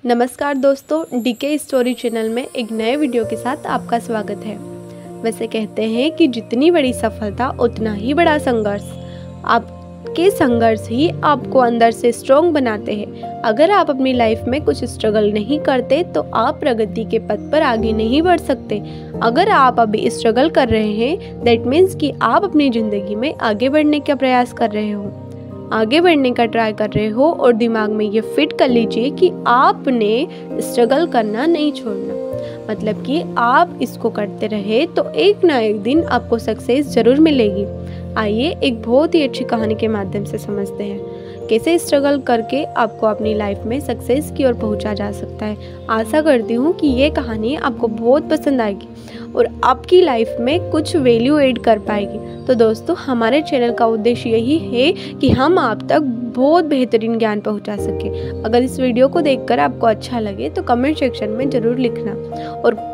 नमस्कार दोस्तों, DK story channel में एक नए वीडियो के साथ आपका स्वागत है। वैसे कहते हैं कि जितनी बड़ी सफलता उतना ही बड़ा संघर्ष। आपके संघर्ष ही आपको अंदर से स्ट्रॉन्ग बनाते हैं। अगर आप अपनी लाइफ में कुछ स्ट्रगल नहीं करते तो आप प्रगति के पथ पर आगे नहीं बढ़ सकते। अगर आप अभी स्ट्रगल कर रहे हैं दैट मीन्स कि आप अपनी ज़िंदगी में आगे बढ़ने का प्रयास कर रहे हो, आगे बढ़ने का ट्राई कर रहे हो और दिमाग में ये फिट कर लीजिए कि आपने स्ट्रगल करना नहीं छोड़ना। मतलब कि आप इसको करते रहे तो एक ना एक दिन आपको सक्सेस ज़रूर मिलेगी। आइए एक बहुत ही अच्छी कहानी के माध्यम से समझते हैं कैसे स्ट्रगल करके आपको अपनी लाइफ में सक्सेस की ओर पहुंचा जा सकता है। आशा करती हूँ कि ये कहानी आपको बहुत पसंद आएगी और आपकी लाइफ में कुछ वैल्यू ऐड कर पाएगी। तो दोस्तों, हमारे चैनल का उद्देश्य यही है कि हम आप तक बहुत बेहतरीन ज्ञान पहुंचा सके। अगर इस वीडियो को देखकर आपको अच्छा लगे तो कमेंट सेक्शन में ज़रूर लिखना और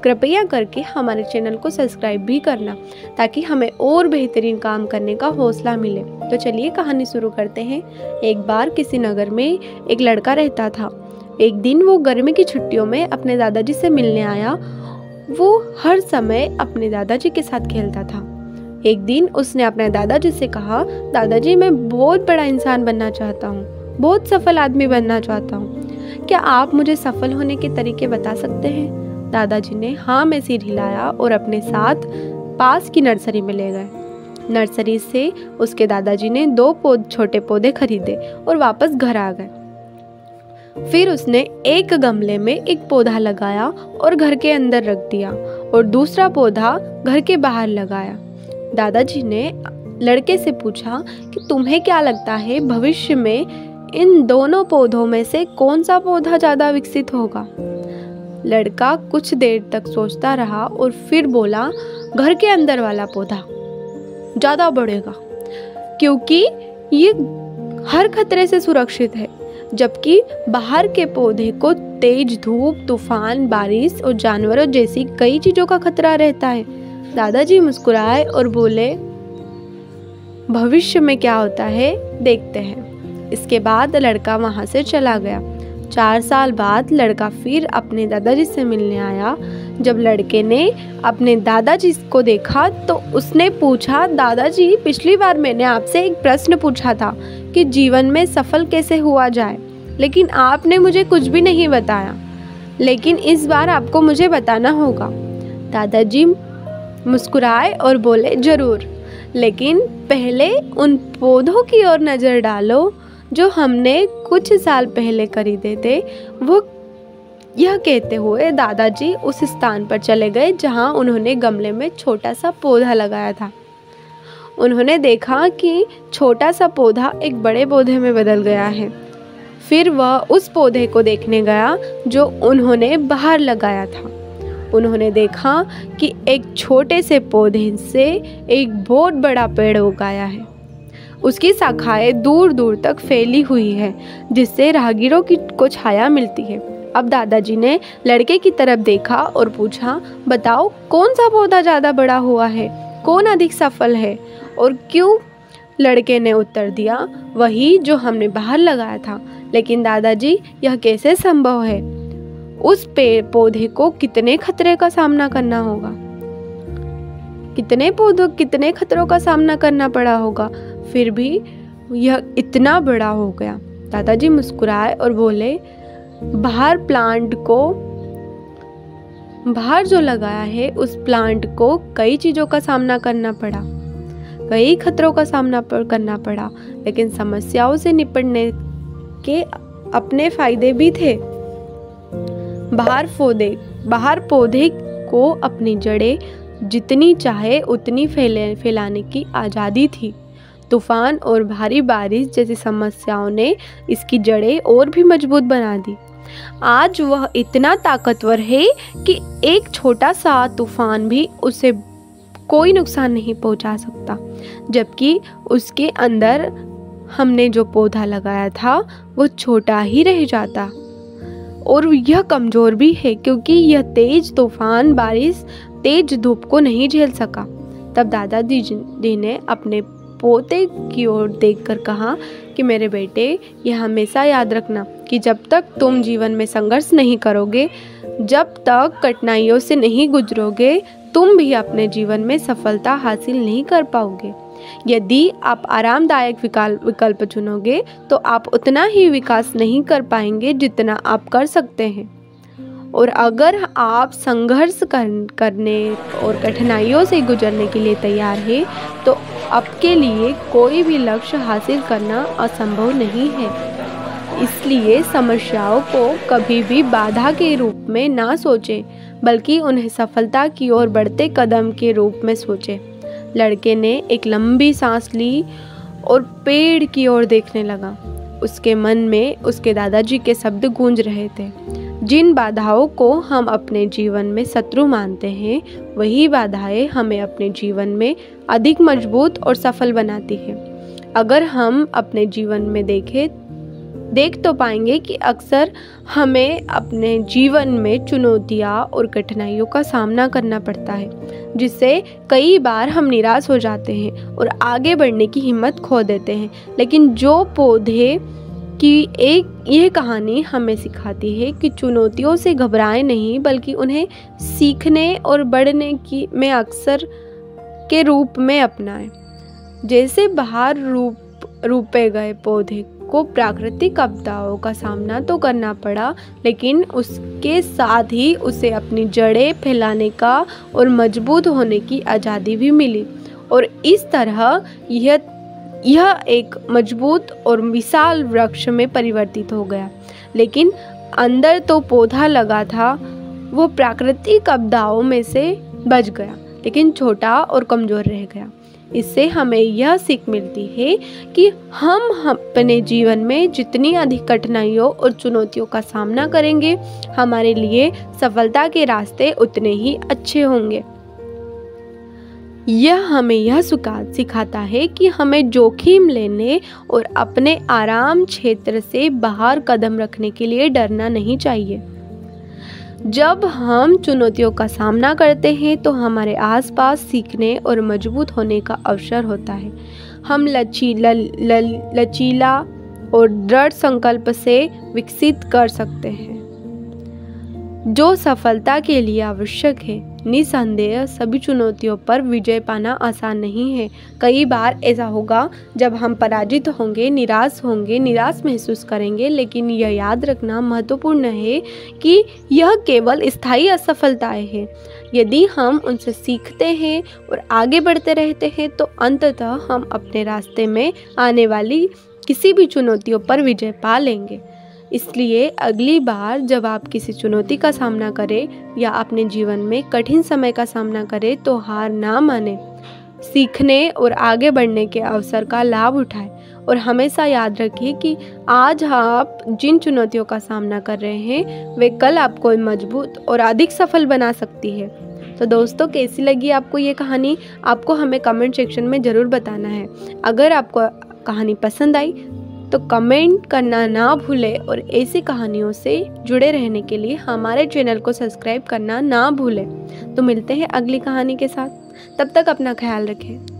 कृपया करके हमारे चैनल को सब्सक्राइब भी करना ताकि हमें और बेहतरीन काम करने का हौसला मिले। तो चलिए कहानी शुरू करते हैं। एक बार किसी नगर में एक लड़का रहता था। एक दिन वो गर्मी की छुट्टियों में अपने दादाजी से मिलने आया। वो हर समय अपने दादाजी के साथ खेलता था। एक दिन उसने अपने दादाजी से कहा, दादाजी मैं बहुत बड़ा इंसान बनना चाहता हूँ, बहुत सफल आदमी बनना चाहता हूँ। क्या आप मुझे सफल होने के तरीके बता सकते हैं? दादाजी ने हाँ में सिर हिलाया और अपने साथ पास की नर्सरी में ले गए। नर्सरी से उसके दादाजी ने 2 छोटे पौधे खरीदे और वापस घर आ गए। फिर उसने एक गमले में एक पौधा लगाया और घर के अंदर रख दिया और दूसरा पौधा घर के बाहर लगाया। दादाजी ने लड़के से पूछा कि तुम्हें क्या लगता है भविष्य में इन दोनों पौधों में से कौन सा पौधा ज़्यादा विकसित होगा? लड़का कुछ देर तक सोचता रहा और फिर बोला, घर के अंदर वाला पौधा ज़्यादा बढ़ेगा क्योंकि ये हर खतरे से सुरक्षित है, जबकि बाहर के पौधे को तेज धूप, तूफान, बारिश और जानवरों जैसी कई चीज़ों का खतरा रहता है। दादाजी मुस्कुराए और बोले, भविष्य में क्या होता है देखते हैं। इसके बाद लड़का वहाँ से चला गया। 4 साल बाद लड़का फिर अपने दादाजी से मिलने आया। जब लड़के ने अपने दादाजी को देखा तो उसने पूछा, दादाजी पिछली बार मैंने आपसे एक प्रश्न पूछा था कि जीवन में सफल कैसे हुआ जाए, लेकिन आपने मुझे कुछ भी नहीं बताया। लेकिन इस बार आपको मुझे बताना होगा। दादाजी मुस्कुराए और बोले, जरूर, लेकिन पहले उन पौधों की ओर नज़र डालो जो हमने कुछ साल पहले खरीदे थे। वो यह कहते हुए दादाजी उस स्थान पर चले गए जहां उन्होंने गमले में छोटा सा पौधा लगाया था। उन्होंने देखा कि छोटा सा पौधा एक बड़े पौधे में बदल गया है। फिर वह उस पौधे को देखने गया जो उन्होंने बाहर लगाया था। उन्होंने देखा कि एक छोटे से पौधे से एक बहुत बड़ा पेड़ उगाया है। उसकी शाखाएं दूर दूर तक फैली हुई है जिससे राहगीरों को छाया मिलती है। अब दादाजी ने लड़के की तरफ देखा और पूछा, बताओ कौन सा पौधा ज़्यादा बड़ा हुआ है, कौन अधिक सफल है और क्यों? लड़के ने उत्तर दिया, वही जो हमने बाहर लगाया था। लेकिन दादाजी, यह कैसे संभव है? उस पेड़ पौधे को कितने खतरे का सामना करना होगा, कितने खतरों का सामना करना पड़ा होगा, फिर भी यह इतना बड़ा हो गया। दादाजी मुस्कुराए और बोले, बाहर जो लगाया है उस प्लांट को कई चीज़ों का सामना करना पड़ा, कई खतरों का सामना करना पड़ा, लेकिन समस्याओं से निपटने के अपने फायदे भी थे। बाहर पौधे को अपनी जड़ें जितनी चाहे उतनी फैलाने की आज़ादी थी। तूफान और भारी बारिश जैसी समस्याओं ने इसकी जड़ें और भी मजबूत बना दी। आज वह इतना ताकतवर है कि एक छोटा सा तूफान भी उसे कोई नुकसान नहीं पहुंचा सकता, जबकि उसके अंदर हमने जो पौधा लगाया था वो छोटा ही रह जाता और यह कमज़ोर भी है क्योंकि यह तेज तूफान, बारिश, तेज धूप को नहीं झेल सका। तब दादाजी ने अपने पोते की ओर देखकर कहा कि मेरे बेटे, यह हमेशा याद रखना कि जब तक तुम जीवन में संघर्ष नहीं करोगे, जब तक कठिनाइयों से नहीं गुजरोगे, तुम भी अपने जीवन में सफलता हासिल नहीं कर पाओगे। यदि आप आरामदायक विकल्प चुनोगे तो आप उतना ही विकास नहीं कर पाएंगे जितना आप कर सकते हैं। और अगर आप संघर्ष करने और कठिनाइयों से गुजरने के लिए तैयार हैं तो आपके लिए कोई भी लक्ष्य हासिल करना असंभव नहीं है। इसलिए समस्याओं को कभी भी बाधा के रूप में ना सोचें, बल्कि उन्हें सफलता की ओर बढ़ते कदम के रूप में सोचें। लड़के ने एक लंबी सांस ली और पेड़ की ओर देखने लगा। उसके मन में उसके दादाजी के शब्द गूंज रहे थे, जिन बाधाओं को हम अपने जीवन में शत्रु मानते हैं, वही बाधाएं हमें अपने जीवन में अधिक मजबूत और सफल बनाती हैं। अगर हम अपने जीवन में देख तो पाएंगे कि अक्सर हमें अपने जीवन में चुनौतियाँ और कठिनाइयों का सामना करना पड़ता है, जिससे कई बार हम निराश हो जाते हैं और आगे बढ़ने की हिम्मत खो देते हैं। लेकिन जो पौधे की ये कहानी हमें सिखाती है कि चुनौतियों से घबराएं नहीं, बल्कि उन्हें सीखने और बढ़ने की में अक्सर के रूप में अपनाएं। जैसे बाहर रूपे गए पौधे को प्राकृतिक आपदाओं का सामना तो करना पड़ा, लेकिन उसके साथ ही उसे अपनी जड़ें फैलाने का और मजबूत होने की आज़ादी भी मिली। और इस तरह यह एक मजबूत और विशाल वृक्ष में परिवर्तित हो गया। लेकिन अंदर तो पौधा लगा था, वो प्राकृतिक आपदाओं में से बच गया, लेकिन छोटा और कमज़ोर रह गया। इससे हमें यह सीख मिलती है कि हम अपने जीवन में जितनी अधिक कठिनाइयों और चुनौतियों का सामना करेंगे, हमारे लिए सफलता के रास्ते उतने ही अच्छे होंगे। यह हमें यह सिखाता है कि हमें जोखिम लेने और अपने आराम क्षेत्र से बाहर कदम रखने के लिए डरना नहीं चाहिए। जब हम चुनौतियों का सामना करते हैं तो हमारे आसपास सीखने और मजबूत होने का अवसर होता है। हम लचीला और दृढ़ संकल्प से विकसित कर सकते हैं जो सफलता के लिए आवश्यक है। निसंदेह सभी चुनौतियों पर विजय पाना आसान नहीं है। कई बार ऐसा होगा जब हम पराजित होंगे, निराश महसूस करेंगे, लेकिन यह याद रखना महत्वपूर्ण है कि यह केवल स्थायी असफलताएं हैं। यदि हम उनसे सीखते हैं और आगे बढ़ते रहते हैं तो अंततः हम अपने रास्ते में आने वाली किसी भी चुनौतियों पर विजय पा लेंगे। इसलिए अगली बार जब आप किसी चुनौती का सामना करें या अपने जीवन में कठिन समय का सामना करें तो हार ना माने, सीखने और आगे बढ़ने के अवसर का लाभ उठाएं और हमेशा याद रखिए कि आज आप जिन चुनौतियों का सामना कर रहे हैं वे कल आपको मजबूत और अधिक सफल बना सकती है। तो दोस्तों, कैसी लगी आपको ये कहानी? आपको हमें कमेंट सेक्शन में ज़रूर बताना है। अगर आपको कहानी पसंद आई तो कमेंट करना ना भूलें और ऐसी कहानियों से जुड़े रहने के लिए हमारे चैनल को सब्सक्राइब करना ना भूलें। तो मिलते हैं अगली कहानी के साथ, तब तक अपना ख्याल रखें।